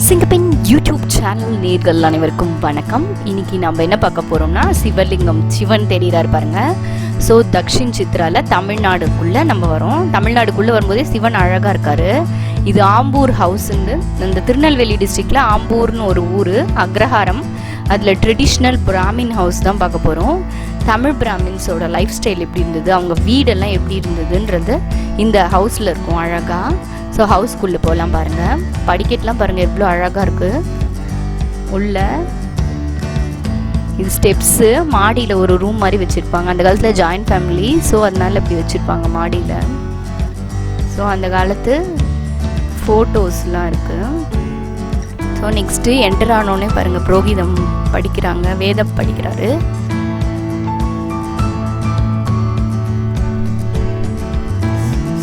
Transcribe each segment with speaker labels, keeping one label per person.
Speaker 1: சிங்கப்பெண் YouTube channel நேர்கள் அனைவருக்கும் வணக்கம். இன்னைக்கு நம்ம என்ன பார்க்க போறோம்னா சிவலிங்கம், சிவன் தெரிகிறார் பாருங்க. ஸோ தக்ஷின் சித்ரால தமிழ்நாடுக்குள்ளே நம்ம வரோம். தமிழ்நாடுக்குள்ளே வரும்போதே சிவன் அழகாக இருக்காரு. இது ஆம்பூர் ஹவுஸ்ன்னு இந்த திருநெல்வேலி டிஸ்ட்ரிக்டில் ஆம்பூர்னு ஒரு ஊர், அக்ரஹாரம். அதில் ட்ரெடிஷ்னல் பிராமின் ஹவுஸ் தான் பார்க்க போகிறோம். தமிழ் பிராமின்ஸோட லைஃப் ஸ்டைல் எப்படி இருந்தது, அவங்க வீடெல்லாம் எப்படி இருந்ததுன்றது இந்த ஹவுஸில் இருக்கும் அழகாக. ஸோ ஹவுஸ்க்குள்ளே போகலாம் பாருங்கள். படிக்கட்டெலாம் பாருங்கள் எவ்வளோ அழகாக இருக்குது. உள்ள இது ஸ்டெப்ஸு, மாடியில் ஒரு ரூம் மாதிரி வச்சுருப்பாங்க. அந்த காலத்தில் ஜாயின்ட் ஃபேமிலி, ஸோ அதனால இப்படி வச்சுருப்பாங்க மாடியில். ஸோ அந்த காலத்து ஃபோட்டோஸ்லாம் இருக்குது. ஸோ நெக்ஸ்ட்டு என்டர் ஆனோடனே பாருங்கள் புரோகிதம் படிக்கிறாங்க, வேதம் படிக்கிறாரு.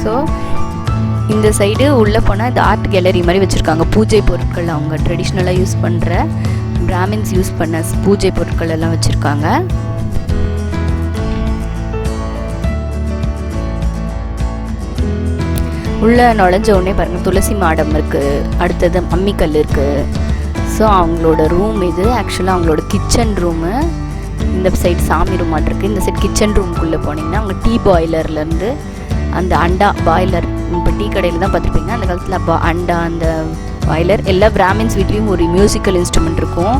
Speaker 1: ஸோ இந்த சைடு உள்ளே போனால் இது ஆர்ட் கேலரி மாதிரி வச்சுருக்காங்க. பூஜை பொருட்கள், அவங்க ட்ரெடிஷ்னலாக யூஸ் பண்ணுற பிராமின்ஸ் யூஸ் பண்ண பூஜை பொருட்கள் எல்லாம் வச்சுருக்காங்க. உள்ளே நுழைஞ்ச உடனே பாருங்கள் துளசி மாடம் இருக்குது, அடுத்தது அம்மிக்கல் இருக்குது. ஸோ அவங்களோட ரூம் இது. ஆக்சுவலாக அவங்களோட கிச்சன் ரூமு. இந்த சைடு சாமி ரூம் இருக்குது. இந்த சைடு கிச்சன் ரூமுக்குள்ளே போனீங்கன்னா அவங்க டீ பாய்லர்லேருந்து அந்த அண்டா பாய்லர், இப்போ டீ கடையில் தான் பார்த்துருப்பீங்க அந்த காலத்தில் அண்டா, அந்த பாய்லர். எல்லா பிராமின்ஸ் வீட்லேயும் ஒரு மியூசிக்கல் இன்ஸ்ட்ருமெண்ட் இருக்கும்.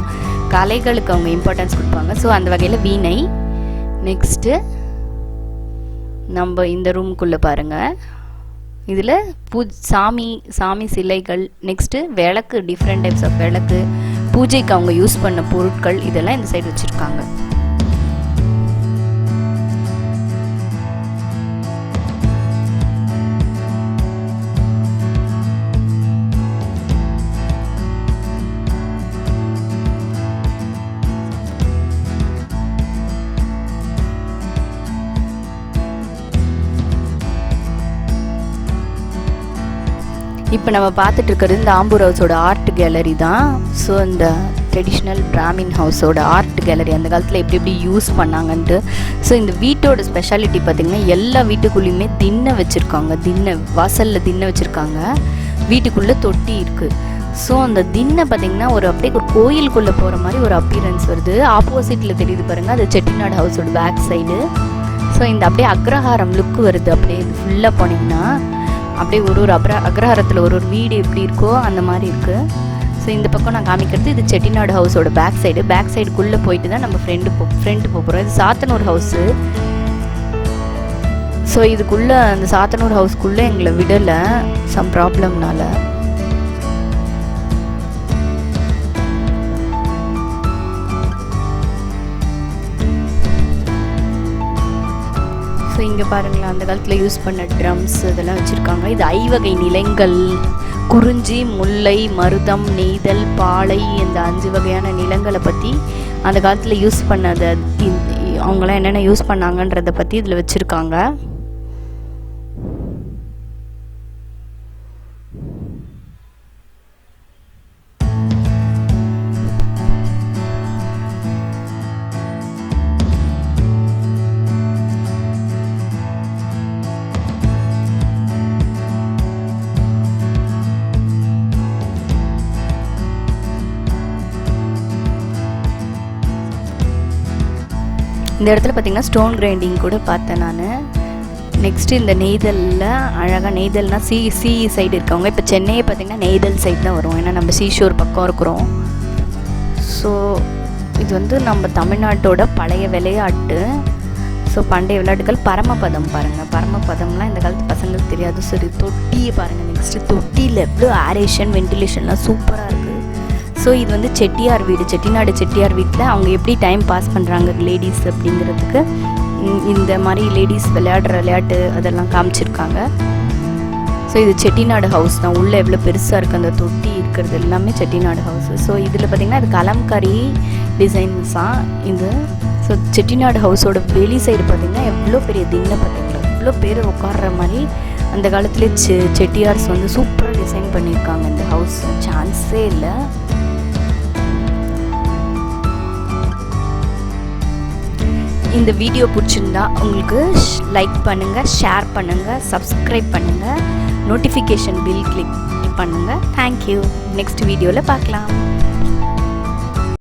Speaker 1: கலைகளுக்கு அவங்க இம்பார்ட்டன்ஸ் கொடுப்பாங்க. ஸோ அந்த வகையில் வீணை. நெக்ஸ்ட்டு நம்ம இந்த ரூமுக்குள்ளே பாருங்கள். இதில் சாமி சிலைகள், நெக்ஸ்ட்டு விளக்கு, டிஃப்ரெண்ட் டைப்ஸ் ஆஃப் விளக்கு, பூஜைக்கு அவங்க யூஸ் பண்ண பொருட்கள், இதெல்லாம் இந்த சைடு வச்சுருக்காங்க. இப்போ நம்ம பார்த்துட்டு இருக்கிறது இந்த ஆம்பூர் ஹவுஸோட ஆர்ட் கேலரி தான். ஸோ இந்த ட்ரெடிஷ்னல் பிராமின் ஹவுஸோட ஆர்ட் கேலரி அந்த காலத்தில் எப்படி எப்படி யூஸ் பண்ணாங்கன்ட்டு. ஸோ இந்த வீட்டோட ஸ்பெஷாலிட்டி பார்த்திங்கன்னா எல்லா வீட்டுக்குள்ளேயுமே திண்ணை வச்சுருக்காங்க. வாசலில் திண்ணை வச்சுருக்காங்க. வீட்டுக்குள்ளே தொட்டி இருக்குது. ஸோ அந்த திண்ணை பார்த்திங்கன்னா அப்படியே ஒரு கோயிலுக்குள்ளே போகிற மாதிரி ஒரு அப்பியரன்ஸ் வருது. ஆப்போசிட்டில் தெரியுது பாருங்கள், அது செட்டிநாடு ஹவுஸோட பேக் சைடு. ஸோ இந்த அப்படியே அக்ரஹாரம் லுக்கு வருது. அப்படியே இது ஃபுல்லாக போனீங்கன்னா அப்படியே ஒரு அக்ரஹாரத்தில் ஒரு வீடு எப்படி இருக்கோ அந்த மாதிரி இருக்குது. ஸோ இந்த பக்கம் நான் காமிக்கிறது இது செட்டிநாடு ஹவுஸோட பேக் சைடு. பேக் சைடுக்குள்ளே போயிட்டு தான் நம்ம ஃப்ரெண்டு போகிறோம். இது சாத்தனூர் ஹவுஸு. ஸோ இதுக்குள்ளே அந்த சாத்தனூர் ஹவுஸ்க்குள்ளே எங்களை விடலை சம் ப்ராப்ளம்னால. ஸோ இங்கே பாருங்களேன், அந்த காலத்தில் யூஸ் பண்ண ட்ரம்ஸ் இதெல்லாம் வச்சுருக்காங்க. இது ஐவகை நிலங்கள், குறிஞ்சி, முல்லை, மருதம், நெய்தல், பாலை, இந்த 5 வகையான நிலங்களை பற்றி அந்த காலத்தில் யூஸ் பண்ணதை, அவங்களாம் என்னென்ன யூஸ் பண்ணாங்கன்றதை பற்றி இதில் வச்சுருக்காங்க. இந்த இடத்துல பார்த்திங்கன்னா ஸ்டோன் கிரைண்டிங் கூட பார்த்தேன் நான். நெக்ஸ்ட்டு இந்த நெய்தலில் அழகாக, நெய்தல்னால் சி சைடு இருக்கவங்க. இப்போ சென்னையை பார்த்திங்கன்னா நெய்தல் சைடு தான் வரும், ஏன்னா நம்ம சீஷோர் பக்கம் இருக்கிறோம். ஸோ இது நம்ம தமிழ்நாட்டோட பழைய விளையாட்டு. ஸோ பண்டைய விளையாட்டுகள். பரமபதம் பாருங்கள், பரமபதம்லாம் இந்த காலத்து பசங்களுக்கு தெரியாது. சரி, தொட்டியை பாருங்கள். நெக்ஸ்ட்டு தொட்டியில் எவ்வளோ ஏரேஷன், வென்டிலேஷன்லாம் சூப்பராக இருக்குது. ஸோ இது செட்டியார் வீடு, செட்டிநாடு செட்டியார் வீட்டில் அவங்க எப்படி டைம் பாஸ் பண்ணுறாங்க லேடிஸ் அப்படிங்கிறதுக்கு இந்த மாதிரி லேடிஸ் விளையாடுற விளையாட்டு அதெல்லாம் காமிச்சிருக்காங்க. ஸோ இது செட்டிநாடு ஹவுஸ் தான். உள்ளே எவ்வளோ பெருசாக இருக்குது, அந்த தொட்டி இருக்கிறது எல்லாமே செட்டிநாடு ஹவுஸு. ஸோ இதில் பார்த்திங்கன்னா இது கலம்கரி டிசைன்ஸ் தான் இது. ஸோ செட்டிநாடு ஹவுஸோட வெளி சைடு பார்த்திங்கன்னா எவ்வளோ பெரிய திண்ணை பார்த்திங்களா, எவ்வளோ பேர் உட்கார்ற மாதிரி அந்த காலத்துலேயே செட்டியார்ஸ் சூப்பராக டிசைன் பண்ணியிருக்காங்க. இந்த ஹவுஸ் சான்ஸே இல்லை. இந்த வீடியோ பிடிச்சிருந்தா உங்களுக்கு லைக் பண்ணுங்கள், ஷேர் பண்ணுங்கள், சப்ஸ்கிரைப் பண்ணுங்கள், நோட்டிஃபிகேஷன் பில் கிளிக் பண்ணுங்கள். தேங்க்யூ. நெக்ஸ்ட் வீடியோவில் பார்க்கலாம்.